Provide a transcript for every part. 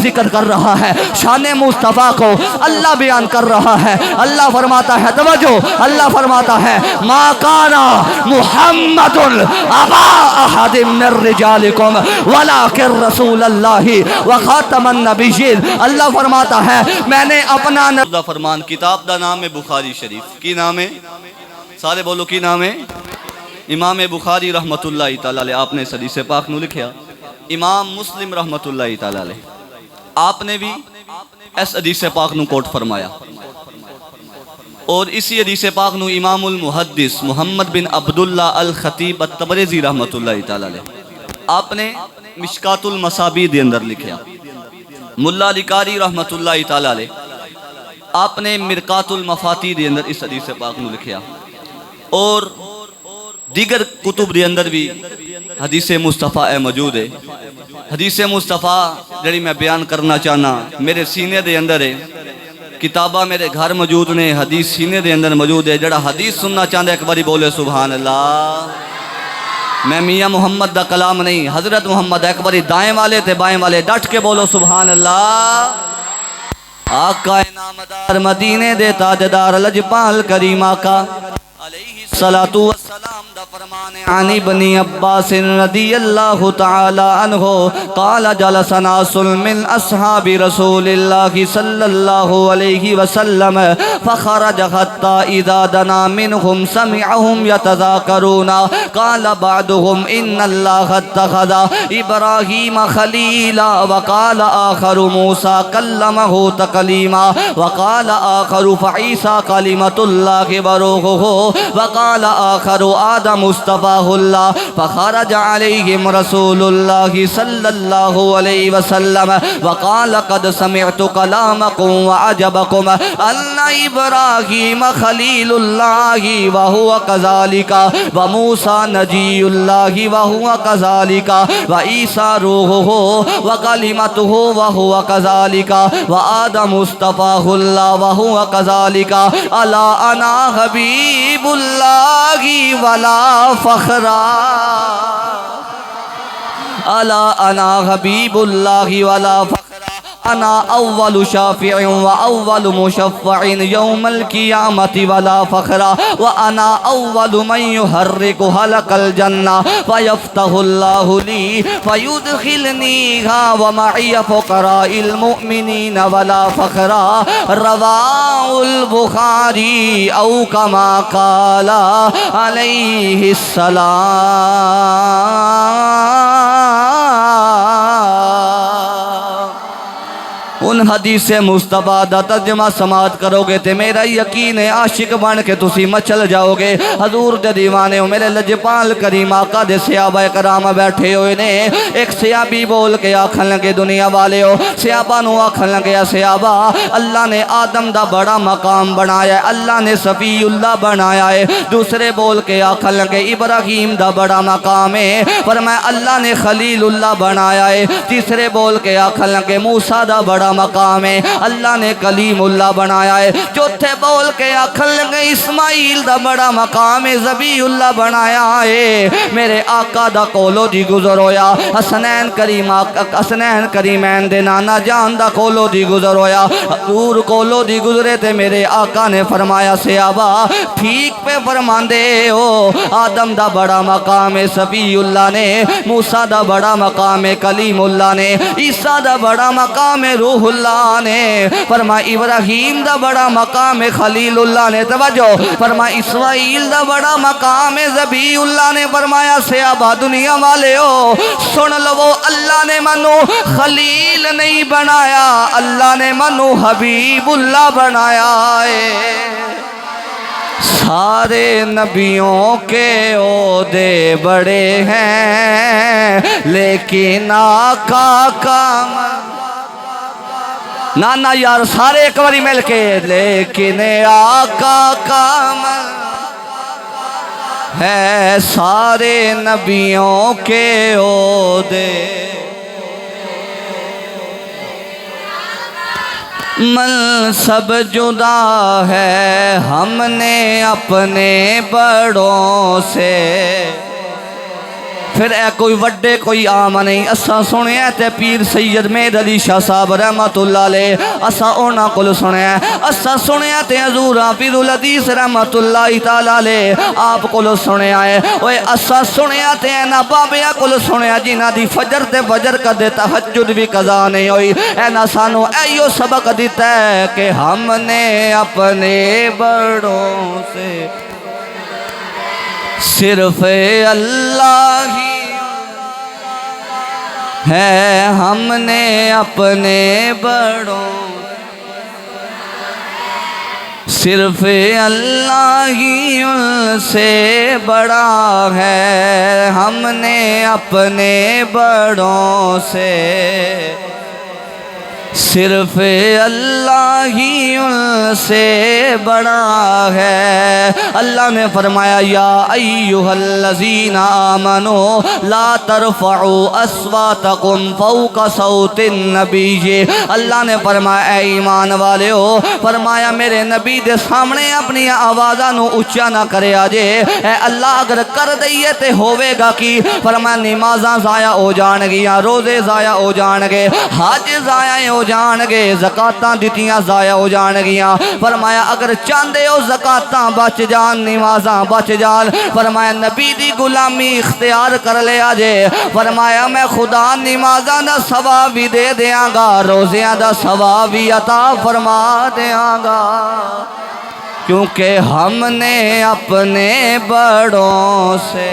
ذکر کر رہا ہے، شان مصطفیٰ کو اللہ بیان کر رہا ہے۔ اللہ فرماتا ہے، توجہ، اللہ فرماتا ہے ما کان محمد ابا احد من رجالکم ولکن رسول اللہ وخاتم النبیین۔ اللہ فرماتا ہے میں نے اپنا فرمان کتاب دا نام ہے بخاری شریف۔ کی نام ہے؟ سارے بولو کی نام ہے؟ امام بخاری رحمت اللہ تعالی علیہ آپ نے اس حدیث پاک نو لکھیا، امام مسلم رحمت اللہ تعالی علیہ آپ نے بھی اس حدیث پاک نو کوٹ فرمایا، اور اسی حدیث پاک نو امام المحدث محمد بن عبداللہ الخطیب التبرزی رحمت اللہ تعالی علیہ آپ نے مشکات المصابیح دے اندر لکھیا، ملا علی قاری رحمت اللہ تعالی علیہ آپ نے مرقات المفاتیح دے اندر اس حدیث پاک نو لکھیا، اور دیگر کتب دے اندر بھی حدیث مصطفیٰ موجود ہے۔ حدیث مصطفیٰ جڑی میں بیان کرنا چاہنا میرے سینے دے اندر ہے، کتابہ میرے گھر موجود نے، حدیث سینے دے اندر موجود ہے۔ جڑا حدیث سننا چاہتا ہے ایک باری بولے سبحان اللہ۔ میں میاں محمد دا کلام نہیں، حضرت محمد ایک باری دائیں والے تے بائیں والے ڈٹ کے بولو سبحان اللہ۔ آقا نامدار مدینے دے تاجدار لجپال کریم آقا علیہ الصلاۃ والسلام دا فرمان عن ابن عباس رضی اللہ تعالی عنہ قال جلس ناس من اصحاب رسول اللہ صلی اللہ علیہ وسلم فخرج حتى اذا دنا منهم سمعهم يتذاكرون قال بعضهم ان الله اتخذ ابراہیم خلیلا وقال آخر موسى كلمه تكليما وقال آخر فعيسى كلمة الله وروحه وقال آخر آدم اصطفاه الله فخرج عليهم رسول الله صلى الله عليه وسلم وقال قد سمعت كلامكم وعجبكم أن إبراهيم خليل الله وهو كذلك وموسى نجي الله وهو كذلك وعيسى روحه وكلمته وهو كذلك وآدم اصطفاه الله وهو كذلك ألا أنا حبيب الله ولا فخرا الا انا حبیب اللہ ولا فخرا انا اول شافع واول مشفع يوم القيامة ولا فخرا وانا اول من يحرك حلق الجنة فيفتح الله لي فيدخلنيها ومعي فقراء المؤمنين ولا فخرا رواه البخاري او كما قال عليه السلام۔ ان حدیث مصطفیٰ دا ترجمہ سماعت کرو گے تے میرا یقین ہے عاشق بن کے تسی مچل جاؤ گے۔ حضور دے دیوانے ہو، میرے لجپال کریم آقا دے صحابہ کرام بیٹھے ہوئے نے۔ ایک صحابی بول کے آکھن لگے دنیا والے ہو، صحابہ نو آکھن لگے صحابہ اللہ نے آدم دا بڑا مقام بنایا ہے، اللہ نے صفی اللہ بنایا ہے۔ دوسرے بول کے آکھن لگے ابراہیم دا بڑا مقام ہے، فرمایا اللہ نے خلیل اللہ بنایا ہے۔ تیسرے بول کے آکھن لگے موسیٰ دا بڑا مقام ہے، اللہ نے کلیم اللہ بنایا ہے۔ چوتھے بول کے آکھن لگے اسماعیل دا بڑا مقام ہے، ذبیح اللہ بنایا ہے۔ میرے آقا دا کولو دی گزر ہویا، حسنین کریمین دے نانا جان دا کولو دی گزر ہویا، حضور کولو دی گزرے تے میرے آقا نے فرمایا صحابہ ٹھیک پہ فرماندے ہو، آدم دا بڑا مقام ہے ذبیح اللہ نے، موسیٰ دا بڑا مقام ہے کلیم اللہ نے، عیسیٰ دا بڑا مقام ہے روح اللہ نے، فرمایا ابراہیم دا بڑا مقام ہے خلیل اللہ نے، توجہ فرمایا اسماعیل دا بڑا مقام ہے ذبیح اللہ نے۔ فرمایا صحابہ دنیا والے ہو سن لو، اللہ نے منو خلیل نہیں بنایا، اللہ نے منو حبیب اللہ بنایا ہے۔ سارے نبیوں کے عہدے بڑے ہیں لیکن آقا کا نانا یار سارے ایک باری مل کے لیکن آقا کا ہے سارے نبیوں کے عہدے منصب جدا ہے ہم نے اپنے بڑوں سے پھر اے کوئی وڈے کوئی عام نہیں، اساں سنیا تے پیر سید مہر علی شاہ صاحب رحمت اللہ علیہ اساں انہاں کول سنیا، اساں سنیا تے حضور حافظ الحدیث رحمت اللہ تعالی علیہ آپ کول سنیا ہے، اوے اساں سنیا تے اینا بابیاں کول سنیا جنہاں دی فجر تے فجر کدے تہجد بھی قضا نہیں ہوئی، اینا سانو ایو سبق دیتا ہے کہ ہم نے اپنے بڑوں سے صرف اللہ ہی ہے، ہم نے اپنے بڑوں صرف اللہ ہی ان سے بڑا ہے، ہم نے اپنے بڑوں سے صرف اللہ ہی ان سے بڑا ہے۔ اللہ نے فرمایا یا ایہا الذین آمنوا لا ترفعوا اصواتکم فوق صوت النبی، اللہ نے فرمایا اے ایمان والے ہو، فرمایا میرے نبی دے سامنے اپنی آوازاں نو اونچا نہ کرے آجے، اے اللہ اگر کر دئیے تے ہوئے گا کی، فرمایا نمازاں ضائع ہو جان گیا، روزے ضائع ہو جان گے، حج ضائع ہو جان گے، زکاتاں دیتیاں ضائع ہو جان گیا، فرمایا اگر چاندے ہو زکاتاں بچ جان، نمازاں بچ جان، فرمایا نبی دی غلامی اختیار کر لیا جے، فرمایا میں خدا نمازاں دا ثواب بھی دے دیاں گا، روزیاں دا ثواب بھی عطا فرما دیاں گا، کیونکہ ہم نے اپنے بڑوں سے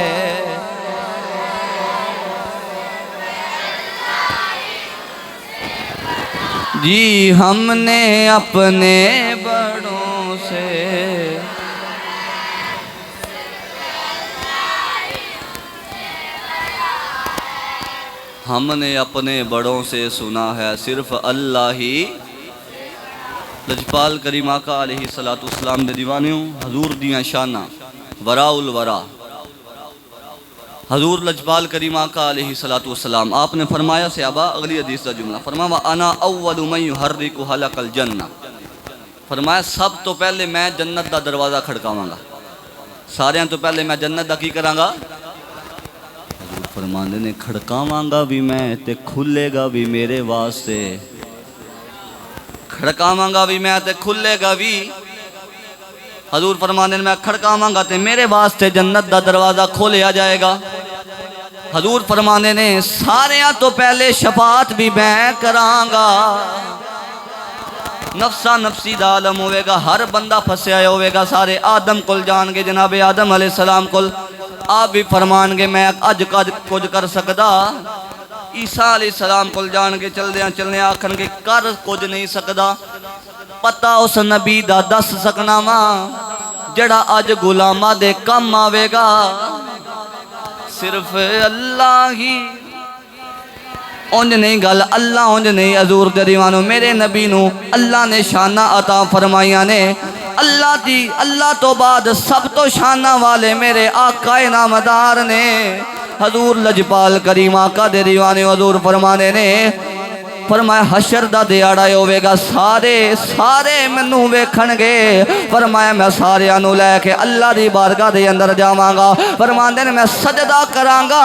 جی ہم نے اپنے بڑوں سے ہم نے اپنے بڑوں سے سنا ہے صرف اللہ ہی۔ لجپال کریم آقا علیہ السلام دے دیوانیوں حضور دیاں شانہ وراء الورا، حضور لجپال کریم آقا علیہ السلام آپ نے فرمایا صحابہ اگلی حدیث کا جملہ، فرمایا وَأَنَا أَوَّلُ مَنْ يُحَرِّكُ حَلَقَ الْجَنَّةِ، فرمایا سب تو پہلے میں جنت دا دروازہ کھڑکاواں گا، ساریاں تو پہلے میں جنت دا کی کراں گا، حضور فرماندے نے کھڑکاواں گا بھی میں تے کھلے گا بھی میرے واسطے، کھڑکاواں گا بھی میں تے کھلے گا بھی، حضور فرماندے نے میں کھڑکاواں گا تے میرے واسطے جنت دا دروازہ کھولیا جائے گا، حضور فرماندے نے ساریاں تو پہلے شفاعت بھی میں کراں گا، نفسا نفسی دا عالم ہوئے گا، ہر بندہ پھسیا ہوئے گا، سارے آدم کل جان گے جناب آدم علیہ السلام کل، آپ بھی فرمان گے میں اج کچھ کر سکدا، عیسیٰ علیہ السلام کل جان گے چلنے آکھن گے کر کچھ نہیں سکدا، پتہ اس نبی دا دس سکنا ماں جڑا اج غلامہ دے کم آوے گا، صرف اللہ ہی، اونج نہیں گل اللہ اونج نہیں، حضور دے دیوانوں میرے نبی نو اللہ نے شانہ عطا فرمائیاں نے، اللہ تو بعد سب تو شانہ والے میرے آقا نامدار نے، حضور لجپال کریم آقا دے دیوانے حضور فرمانے نے فرمایا حشر دا دیاڑا ہوئے گا، سارے منو ویکھن گے، فرمایا میں سارے انو لے کے اللہ دی بارگاہ دے اندر جاواں گا، فرماندے نے میں سجدہ کراں گا،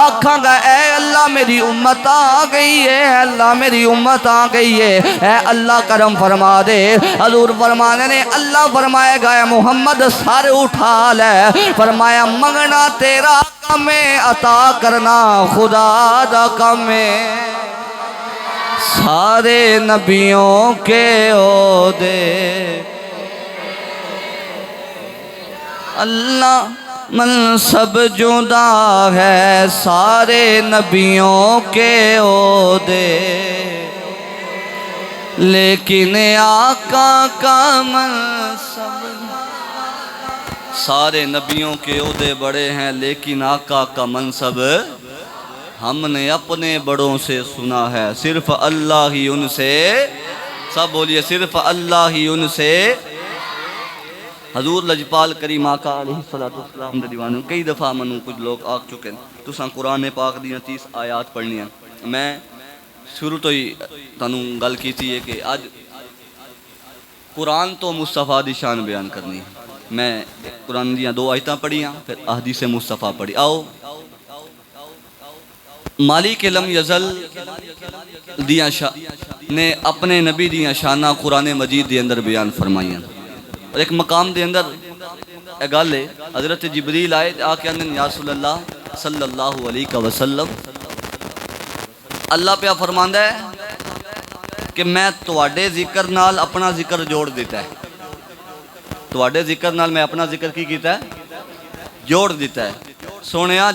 آکھاں گا اے اللہ میری امت آ گئی ہے، اے اللہ میری امت آ گئی ہے، اے اللہ کرم فرما دے، حضور فرمانے نے اللہ فرمائے گا اے محمد سر اٹھا لے، فرمایا منگنا تیرا کم ہے عطا کرنا خدا دا کم ہے، سارے نبیوں کے عہدے اللہ منصب جدا ہے، سارے نبیوں کے عہدے لیکن آقا کا منصب، سارے نبیوں کے عہدے بڑے ہیں لیکن آقا کا منصب ہم نے اپنے بڑوں سے سنا ہے، صرف اللہ ہی ان سے، سب بولیے صرف اللہ ہی ان سے، حضور لجپال کریم آقا علیہ السلام دے دیوانوں کئی دفعہ منوں کچھ لوگ آکھ چکے ہیں تساں قرآن پاک دیاں 30 آیات پڑھنی ہیں، میں شروع تو ہی تانوں گل کیتی ہے کہ آج قرآن تو مصطفیٰ دی شان بیان کرنی ہے، میں قرآن دیاں 2 آیتاں پڑھیاں پھر احادیث مصطفیٰ پڑھی، آؤ مالک لم یزل دیاں نے اپنے نبی دیاں شاناں قرآن مجید دے اندر بیان فرمائیاں. اور ایک مقام دے اندر اے گل ہے حضرت جبریل آئے آ کے اندر یا رسول اللہ صلی اللہ علیہ وسلم اللہ پہ فرماندا ہے کہ میں تواڈے ذکر نال اپنا ذکر جوڑ دیتا ہے. تواڈے ذکر نال میں اپنا ذکر کی کیتا ہے جوڑ دیتا ہے. سونیا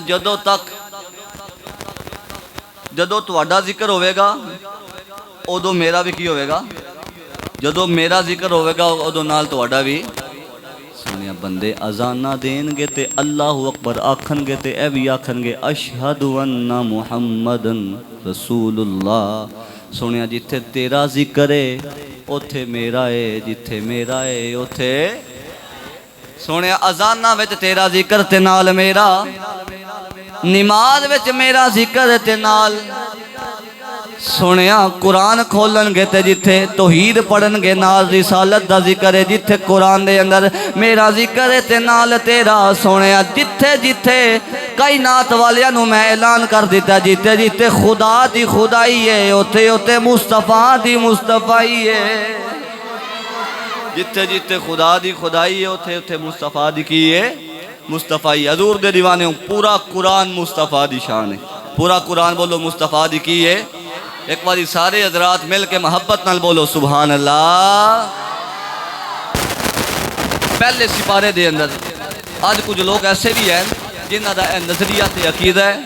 جدو تواڈا ذکر ہوئے گا ادو میرا بھی کی ہوئے گا. جدو میرا ذکر ہوئے گا ادو نال تواڈا بھی. سونیا بندے اذانہ دین گے تے اللہ اکبر آکھن گے تے اے بھی آکھن گے اشہد ان محمدن رسول اللہ. سونیا جتھے تیرا ذکر ہے اوتھے میرا ہے, جتھے میرا ہے اوتھے. سونیا اذانہ وچ تیرا ذکر تے نال میرا, نماز وچ میرا ذکر تے نال. سونیا قرآن کھولن گے تے جتھے توحید پڑھن گے نال رسالت دا ذکر ہے, جتھے قرآن دے اندر میرا ذکر ہے تے نال تیرا. سونیا جتھے جتھے کائنات والیاں نو میں اعلان کر دیتا جتھے جتھے خدا دی خدائی ہے اوتھے اوتھے مصطفیٰ دی مصطفیٰ ہے. جتھے جتھے خدا دی خدائی ہے اوتھے اوتھے مصطفیٰ دی کی ہے مصطفیٰ. حضور دے دیوانے ہوں پورا قرآن مصطفیٰ دی شان ہے. پورا قرآن بولو مصطفیٰ دی کی ہے. ایک باری سارے حضرات مل کے محبت نال بولو سبحان اللہ. پہلے سپارے دے اندر آج کچھ لوگ ایسے بھی ہیں جنہاں دا نظریہ تے عقیدہ ہے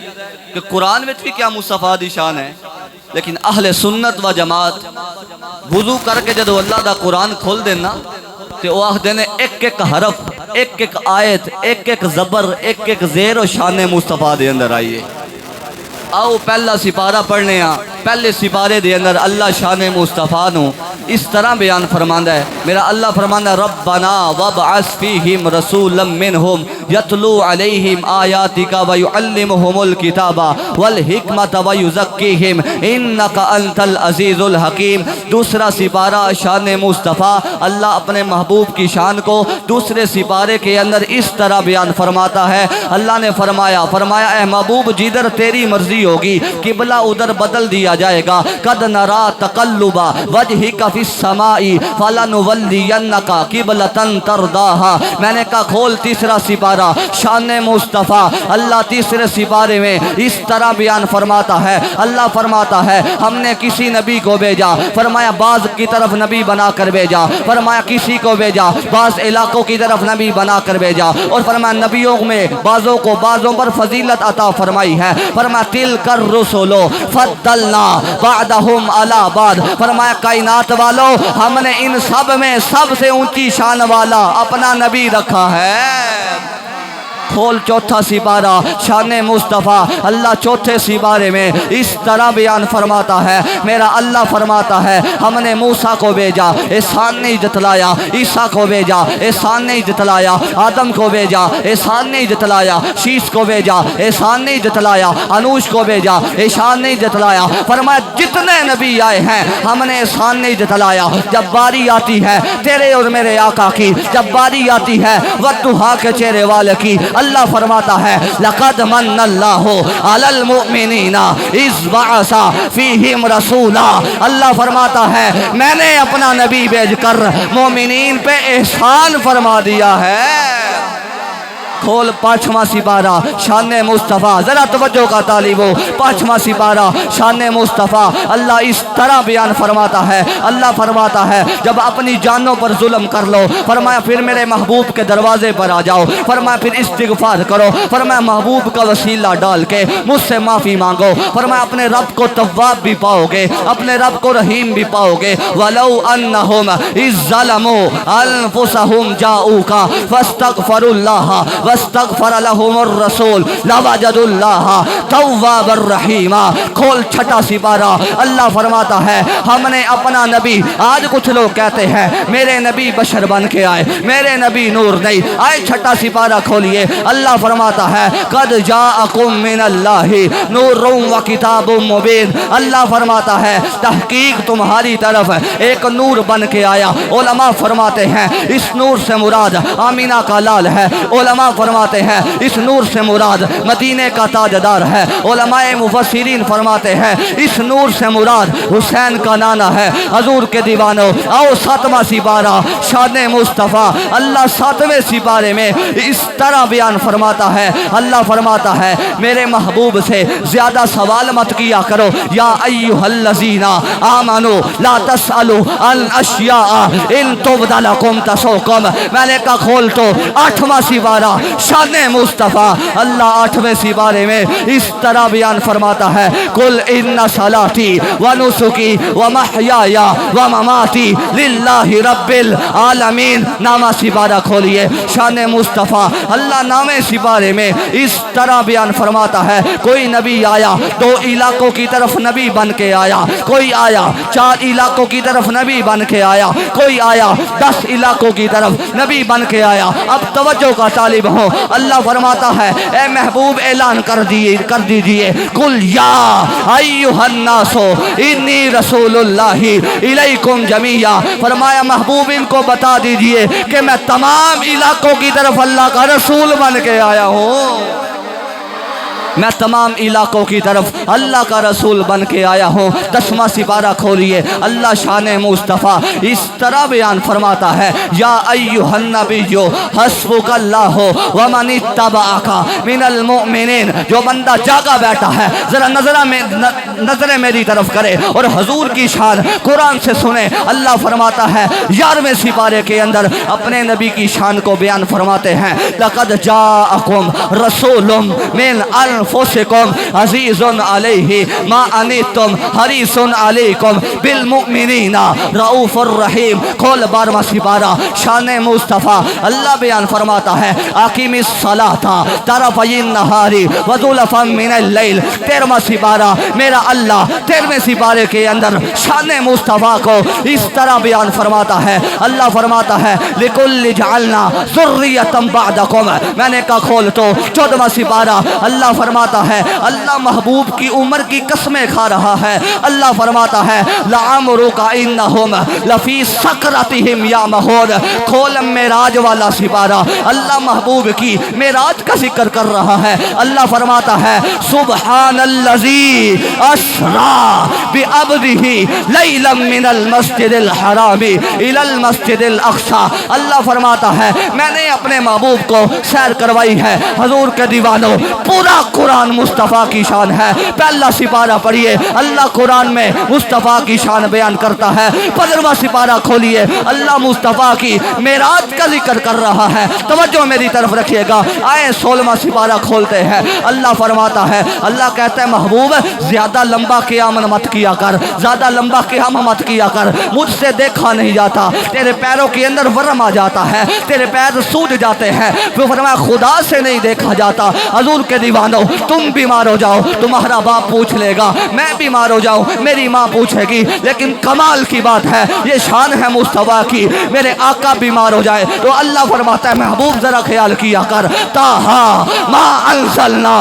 کہ قرآن میں بھی کیا مصطفیٰ دی شان ہے, لیکن اہل سنت و جماعت وضو کر کے جدو اللہ دا قرآن کھول دینا تے وہ آخ دینے ایک ایک حرف, ایک ایک آیت, ایک ایک زبر, ایک ایک زیر و شان مصطفیٰ دے اندر آئیے. آؤ پہلا سپارہ پڑھنے ہاں. پہلے سپارے دے اندر اللہ شان مصطفیٰ نو اس طرح بیان فرماندا ہے. میرا اللہ فرماندا ہے ربنا وابعث فیہم رسولا منہم یتلو علیہم آیاتک ویعلمہم الکتاب والحکمت ویزکیہم انک انت العزیز الحکیم. دوسرا سپارہ شان مصطفیٰ, اللہ اپنے محبوب کی شان کو دوسرے سپارے کے اندر اس طرح بیان فرماتا ہے. اللہ نے فرمایا اے محبوب جدھر تیری مرضی ہوگی قبلہ ادھر بدل دیا جائے گا. قد نرا تقلب وجہک فی السماء فلنولینک قبلۃ ترضاها. میں نے کہا کھول تیسرا سپارہ شان مصطفیٰ. اللہ تیسرے سپارے میں اس طرح بیان فرماتا ہے. اللہ فرماتا ہے ہم نے کسی نبی کو بھیجا, فرمایا بعض کی طرف نبی بنا کر بھیجا, فرمایا کسی کو بھیجا بعض علاقوں کی طرف نبی بنا کر بھیجا, اور فرمایا نبیوں میں بعضوں کو بعضوں پر فضیلت عطا فرمائی ہے. فرمایا تلک الرسل فضلنا بعدهم علی بعض. فرمایا کائنات والو ہم نے ان سب میں سب سے اونچی شان والا اپنا نبی رکھا ہے. کھول چوتھا سپارہ شان مصطفیٰ. اللہ چوتھے سپارے میں اس طرح بیان فرماتا ہے. میرا اللہ فرماتا ہے ہم نے موسیٰ کو بھیجا, احسان نہیں جتلایا. عیسیٰ کو بھیجا, احسان نہیں جتلایا. آدم کو بھیجا, احسان نہیں جتلایا. شیش کو بھیجا, احسان نہیں جتلایا. انوش کو بھیجا, احسان نہیں جتلایا. فرمایا جتنے نبی آئے ہیں ہم نے احسان نہیں جتلایا. جب باری آتی ہے تیرے اور میرے آقا کی, جب باری آتی ہے والضحیٰ کے چہرے والے کی, اللہ فرماتا ہے لقد من اللہ علی المؤمنین اذ بعث فیہم رسولا. اللہ فرماتا ہے میں نے اپنا نبی بھیج کر مومنین پہ احسان فرما دیا ہے. کھول پانچواں سپارہ شان مصطفیٰ. ذرا توجہ کا طالب ہو. پانچواں سپارہ شان مصطفیٰ. اللہ اس طرح بیان فرماتا ہے. اللہ فرماتا ہے جب اپنی جانوں پر ظلم کر لو, فرمایا پھر میرے محبوب کے دروازے پر آ جاؤ. فرمایا پھر استغفار کرو. فرمایا محبوب کا وسیلہ ڈال کے مجھ سے معافی مانگو. فرمایا اپنے رب کو تواب بھی پاؤ گے, اپنے رب کو رحیم بھی پاؤ گے. وَلَوْ أَنَّهُمْ إِذْ ظَلَمُوا أَنفُسَهُمْ جَاءُوكَ فَاسْتَغْفَرُوا اللَّهَ واستغفر لهم الرسول لوجدوا الله توابا رحیما. کھول چھٹا سپارہ. اللہ فرماتا ہے ہم نے اپنا نبی, آج کچھ لوگ کہتے ہیں میرے نبی بشر بن کے آئے, میرے نبی نور نہیں آئے. چھٹا سپارہ کھولیے. اللہ فرماتا ہے قد جاءکم من اللہ نور و کتاب مبین. اللہ فرماتا ہے تحقیق تمہاری طرف ایک نور بن کے آیا. علماء فرماتے ہیں اس نور سے مراد آمینہ کا لال ہے. علماء فرماتے ہیں اس نور سے مراد مدینے کا تاجدار ہے۔ علماء مفسرین فرماتے ہیں اس نور سے مراد حسین کا نانا ہے۔ حضور کے دیوانوں، آؤ 7واں سپارہ شان مصطفیٰ، اللہ 7ویں سپارے میں اس طرح بیان فرماتا ہے۔ اللہ فرماتا ہے میرے محبوب سے زیادہ سوال مت کیا کرو۔ یا ایھا الذین آمنوا لا تسألوا عن اشیاء ان تبد لکم تسؤکم۔ میں نے کہا کھول تو 8واں سپارہ شان مصطفیٰ، اللہ 8ویں سپارے میں اس طرح بیان فرماتا ہے قل ان صلاتی ونسکی ومحیای ومماتی للہ رب العالمین۔ نامہ سپارہ کھولیے شان مصطفیٰ، اللہ نامے سپارے میں اس طرح بیان فرماتا ہے کوئی نبی آیا 2 علاقوں کی طرف نبی بن کے آیا، کوئی آیا 4 علاقوں کی طرف نبی بن کے آیا، کوئی آیا 10 علاقوں کی طرف نبی بن کے آیا۔ اب توجہ کا طالب ہوں، اللہ فرماتا ہے اے محبوب اعلان کر دیجئے قل یا ایھا الناس انی رسول اللہ الیکم جمیعا۔ فرمایا محبوب ان کو بتا دیجئے کہ میں تمام علاقوں کی طرف اللہ کا رسول بن کے آیا ہوں، میں تمام علاقوں کی طرف اللہ کا رسول بن کے آیا ہوں۔ 10واں سپارہ کھولیے، اللہ شان مصطفیٰ اس طرح بیان فرماتا ہے یا ایھا النبی حسبک اللہ ومن اتبعک من المؤمنین۔ جو بندہ جاگا بیٹھا ہے ذرا نظریں میری طرف کرے اور حضور کی شان قرآن سے سنے۔ اللہ فرماتا ہے 11ویں سپارے کے اندر اپنے نبی کی شان کو بیان فرماتے ہیں لقد جاءکم رسول من انفسکم عزیز علیہ ما عنتم حریص علیکم بالمؤمنین رؤوف الرحیم۔ کھول 12واں سپارہ شان مصطفیٰ، اللہ بیان فرماتا ہے اقیم الصلاۃ طرفی النہار وزلفا من اللیل۔ 13واں سپارہ میرا اللہ 13ویں سپارے کے اندر شان مصطفیٰ کو اس طرح بیان فرماتا ہے، اللہ فرماتا ہے لکل جعلنا ذریۃ بعدکم۔ میں نے کہا کھول تو 14واں سپارہ اللہ فرماتا ہے، اللہ محبوب کی عمر کی قسمیں کھا رہا ہے۔ اللہ فرماتا ہے لعمرک انہم لفی سکرتہم یعمہون۔ کھول معراج والا سپارہ، اللہ محبوب کی معراج کا ذکر کر رہا ہے۔ اللہ فرماتا ہے سبحان الذی اسری بعبدہ لیلا من المسجد الحرام الی المسجد الاقصی۔ اللہ فرماتا ہے میں نے اپنے محبوب کو سیر کروائی ہے۔ حضور کے دیوانوں، پورا قرآن مصطفیٰ کی شان ہے۔ پہلا سپارہ پڑھیے، اللہ قرآن میں مصطفیٰ کی شان بیان کرتا ہے۔ 15واں سپارہ کھولیے، اللہ مصطفیٰ کی معراج کا ذکر کر رہا ہے۔ توجہ میری طرف رکھیے گا، آئے 16واں سپارہ کھولتے ہیں۔ اللہ فرماتا ہے، اللہ کہتا ہے محبوب زیادہ لمبا قیام مت کیا کر، زیادہ لمبا قیام مت کیا کر، مجھ سے دیکھا نہیں جاتا، تیرے پیروں کے اندر ورم آ جاتا ہے، تیرے پیر سوج جاتے ہیں۔ پھر فرمایا خدا سے نہیں دیکھا جاتا۔ حضور کے دیوانوں، تم بیمار ہو جاؤ تمہارا باپ پوچھ لے گا، میں بیمار ہو جاؤں میری ماں پوچھے گی، لیکن کمال کی بات ہے، یہ شان ہے مصطفیٰ کی، میرے آقا بیمار ہو جائے تو اللہ فرماتا ہے محبوب ذرا خیال کیا کر طٰہٰ ما انزلنا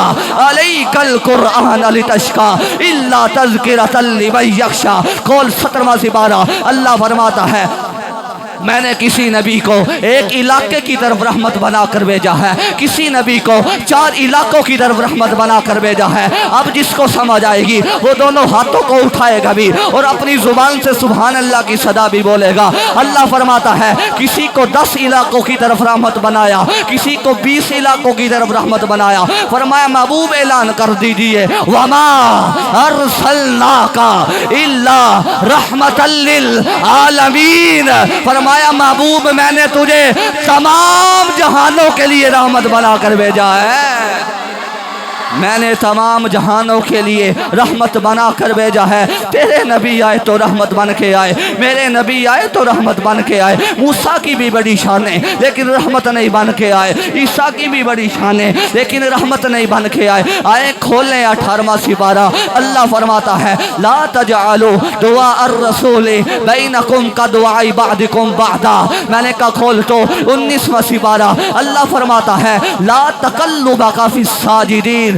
علیک القرآن لتشقیٰ الا تذکرۃ لمن یخشیٰ۔ کھول 17واں سپارہ، اللہ فرماتا ہے میں نے کسی نبی کو ایک علاقے کی طرف رحمت بنا کر بھیجا ہے، کسی نبی کو 4 علاقوں کی طرف رحمت بنا کر بھیجا ہے۔ اب جس کو سمجھ آئے گی وہ دونوں ہاتھوں کو اٹھائے گا بھی اور اپنی زبان سے سبحان اللہ کی صدا بھی بولے گا۔ اللہ فرماتا ہے کسی کو 10 علاقوں کی طرف رحمت بنایا، کسی کو 20 علاقوں کی طرف رحمت بنایا۔ فرمایا محبوب اعلان کر دیجئے وما ارسلناک الا رحمتا للعالمین۔ فرمایا محبوب میں نے تجھے تمام جہانوں کے لیے رحمت بنا کر بھیجا ہے، میں نے تمام جہانوں کے لیے رحمت بنا کر بھیجا ہے۔ تیرے نبی آئے تو رحمت بن کے آئے، میرے نبی آئے تو رحمت بن کے آئے۔ موسیٰ کی بھی بڑی شان ہے لیکن رحمت نہیں بن کے آئے، عیسیٰ کی بھی بڑی شان ہے لیکن رحمت نہیں بن کے آئے۔ آئے کھولیں 18واں سپارہ، اللہ فرماتا ہے لا تجعلوا دعاء الرسول بینکم کدعاء بعضکم بعضا۔ میں نے کہا کھول تو 19واں سپارہ، اللہ فرماتا ہے لا تقلبک فی الساجدین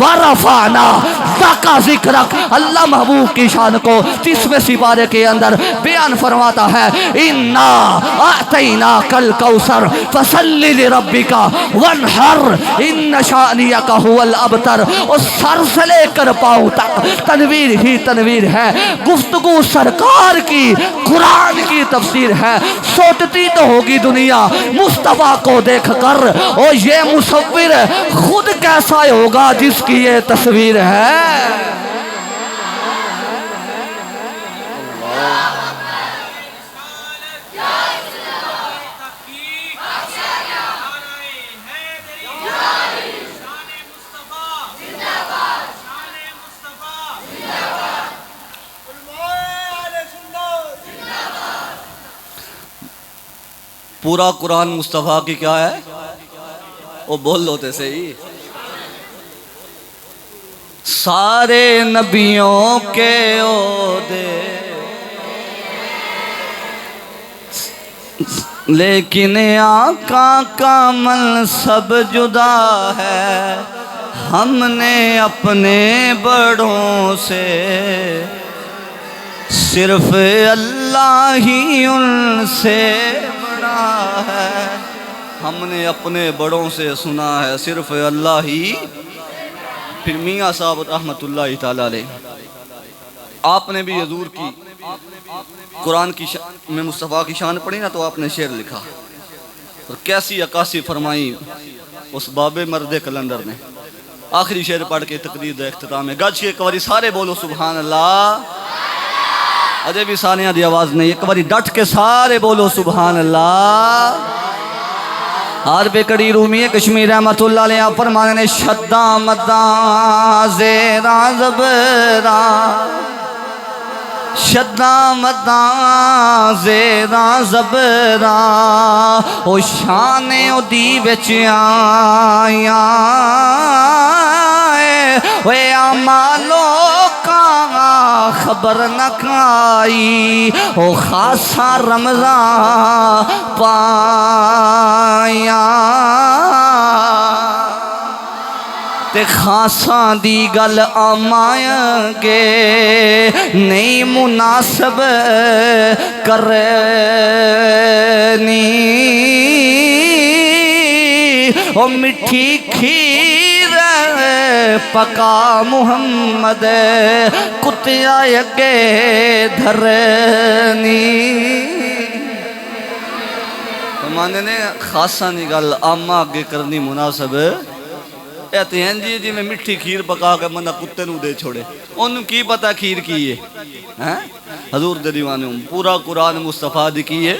ورفعنا ذکا ذکرک. اللہ محبوب کی شان کو 30ویں سپارے کے اندر بیان فرماتا ہے انا اعطیناک الکوثر فصلی لربک وانحر ان شانیک هو الابتر. اور سر سے لے کر پاؤں تک تنویر ہی تنویر ہے. گفتگو سرکار کی قرآن کی تفسیر ہے. سوچتی تو ہوگی دنیا مصطفیٰ کو دیکھ کر اور یہ مصور خود کیسا ہوگا جس کی یہ تصویر ہے. پورا قرآن مصطفیٰ کی کیا ہے؟ وہ بول لوتے سے ہی سارے نبیوں کے عہدے لیکن آقا کا منصب جدا ہے. ہم نے اپنے بڑوں سے صرف اللہ ہی ان سے بڑا ہے. ہم نے اپنے بڑوں سے سنا ہے صرف اللہ ہی. پھر میاں صاحب رحمت اللہ تعالی علیہ آپ نے بھی حضور کی قرآن کی میں مصطفیٰ کی شان پڑھی نا تو آپ نے شعر لکھا اور کیسی عکاسی فرمائی اس باب مرد کلندر نے. آخری شعر پڑھ کے تقریر دا اختتام ہے. گج کے ایک باری سارے بولو سبحان اللہ. اجے بھی سانیہ دی آواز نہیں, ایک باری ڈٹ کے سارے بولو سبحان اللہ. ہار بے کڑی رومی کشمیر رحمت اللہ علیہ فرمانے نے شدہ مدہ زیرہ زبرہ شدہ مدہ زیرہ زبرہ او شان او دی بچ آیا وے آمالو کا خبر نہ کھائی او خاصا رمضان پایا تے خاصاں دی گل آمائیں گے نہیں مناسب کرنی او مٹھی کھیر پکا محمد کتیا یکے دھرنی. فرمانے نے خاصاں دی گل آما اگے کرنی مناسب ایتے ہیں جی میں مٹھی کھیر پکا کے مندہ کتے نو دے چھوڑے انہوں کی پتہ کھیر کی ہے. حضور دے دیوانے ہوں پورا قرآن مصطفیٰ دی کی ہے.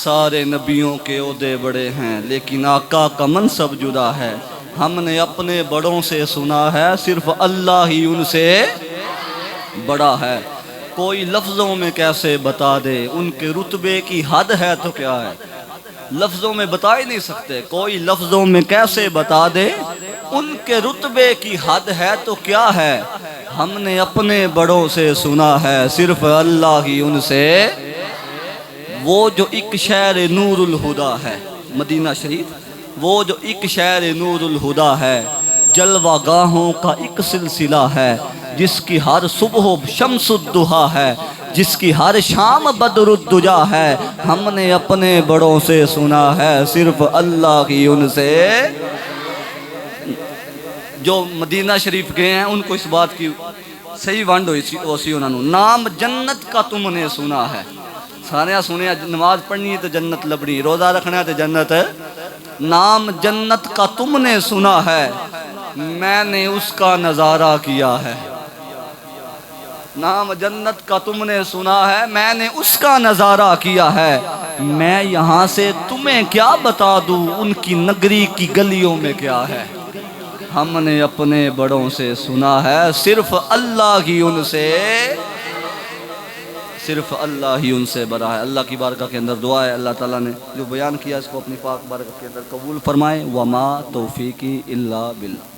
سارے نبیوں کے عہدے بڑے ہیں لیکن آقا کا منصب جدا ہے. ہم نے اپنے بڑوں سے سنا ہے صرف اللہ ہی ان سے بڑا ہے. کوئی لفظوں میں کیسے بتا دے ان کے رتبے کی حد ہے تو کیا ہے. لفظوں میں بتا ہی نہیں سکتے. کوئی لفظوں میں کیسے بتا دے ان کے رتبے کی حد ہے تو کیا ہے. ہم نے اپنے بڑوں سے سنا ہے صرف اللہ ہی ان سے. وہ جو ایک شہر نور الہدا ہے مدینہ شریف, وہ جو ایک شہر نور الہدا ہے, جلوہ گاہوں کا ایک سلسلہ ہے, جس کی ہر صبح شمس الدہا ہے, جس کی ہر شام بدر الدجا ہے. ہم نے اپنے بڑوں سے سنا ہے صرف اللہ کی ان سے. جو مدینہ شریف گئے ہیں ان کو اس بات کی صحیح وانڈ ہوئی انہوں نے. نام جنت کا تم نے سنا ہے. سارے سنے نماز پڑھنی ہے تو جنت لبنی, روزہ رکھنا ہے تو جنت. نام جنت کا تم نے سنا ہے, میں نے اس کا نظارہ کیا ہے. نام جنت کا تم نے سنا ہے, میں نے اس کا نظارہ کیا ہے. میں یہاں سے تمہیں کیا بتا دوں ان کی نگری کی گلیوں میں کیا ہے. ہم نے اپنے بڑوں سے سنا ہے صرف اللہ ہی ان سے, صرف اللہ ہی ان سے بڑا ہے. اللہ کی بارگاہ کے اندر دعا ہے اللہ تعالیٰ نے جو بیان کیا اس کو اپنی پاک بارگاہ کے اندر قبول فرمائے. وما توفیقی الا باللہ.